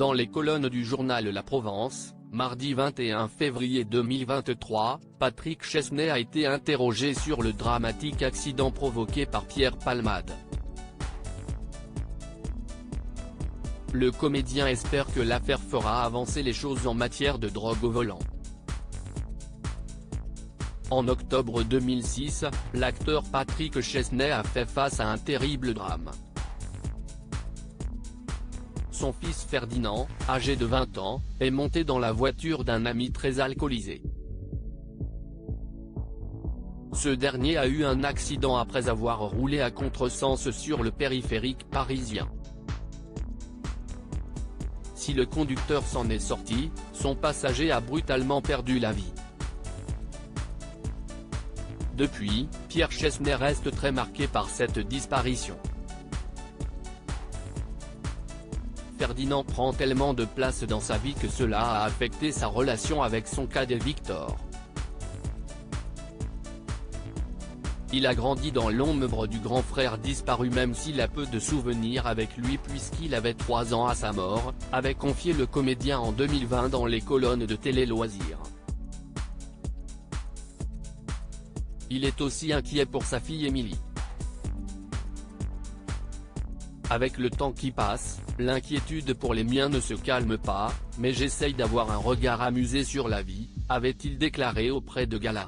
Dans les colonnes du journal La Provence, mardi 21 février 2023, Patrick Chesnais a été interrogé sur le dramatique accident provoqué par Pierre Palmade. Le comédien espère que l'affaire fera avancer les choses en matière de drogue au volant. En octobre 2006, l'acteur Patrick Chesnais a fait face à un terrible drame. Son fils Ferdinand, âgé de 20 ans, est monté dans la voiture d'un ami très alcoolisé. Ce dernier a eu un accident après avoir roulé à contresens sur le périphérique parisien. Si le conducteur s'en est sorti, son passager a brutalement perdu la vie. Depuis, Pierre Chesnais reste très marqué par cette disparition. Ferdinand prend tellement de place dans sa vie que cela a affecté sa relation avec son cadet Victor. Il a grandi dans l'ombre du grand frère disparu même s'il a peu de souvenirs avec lui puisqu'il avait 3 ans à sa mort, avait confié le comédien en 2020 dans les colonnes de Télé Loisirs. Il est aussi inquiet pour sa fille Émilie. Avec le temps qui passe, l'inquiétude pour les miens ne se calme pas, mais j'essaye d'avoir un regard amusé sur la vie, avait-il déclaré auprès de Gala.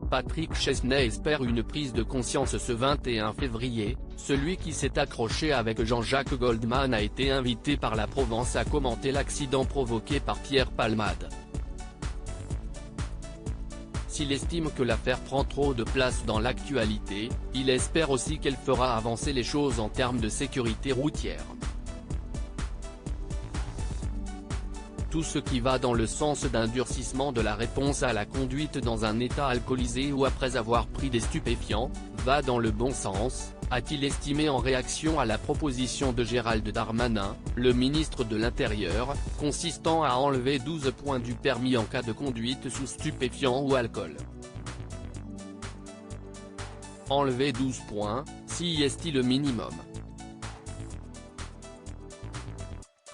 Patrick Chesnais espère une prise de conscience ce 21 février, celui qui s'est accroché avec Jean-Jacques Goldman a été invité par La Provence à commenter l'accident provoqué par Pierre Palmade. S'il estime que l'affaire prend trop de place dans l'actualité, il espère aussi qu'elle fera avancer les choses en termes de sécurité routière. Tout ce qui va dans le sens d'un durcissement de la réponse à la conduite dans un état alcoolisé ou après avoir pris des stupéfiants, va dans le bon sens, a-t-il estimé en réaction à la proposition de Gérald Darmanin, le ministre de l'Intérieur, consistant à enlever 12 points du permis en cas de conduite sous stupéfiants ou alcool. Enlever 12 points, si est-il le minimum.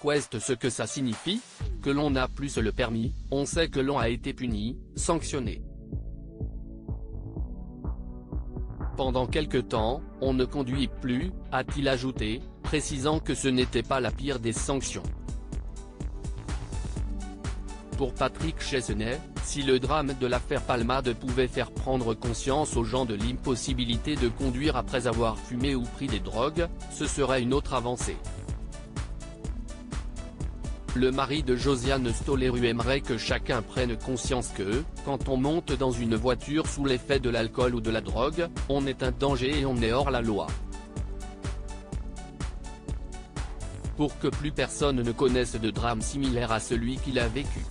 Qu'est-ce que ça signifie? Que l'on n'a plus le permis, on sait que l'on a été puni, sanctionné. Pendant quelque temps, on ne conduit plus, a-t-il ajouté, précisant que ce n'était pas la pire des sanctions. Pour Patrick Chesnais, si le drame de l'affaire Palmade pouvait faire prendre conscience aux gens de l'impossibilité de conduire après avoir fumé ou pris des drogues, ce serait une autre avancée. Le mari de Josiane Stolleru aimerait que chacun prenne conscience que, quand on monte dans une voiture sous l'effet de l'alcool ou de la drogue, on est un danger et on est hors la loi. Pour que plus personne ne connaisse de drame similaire à celui qu'il a vécu.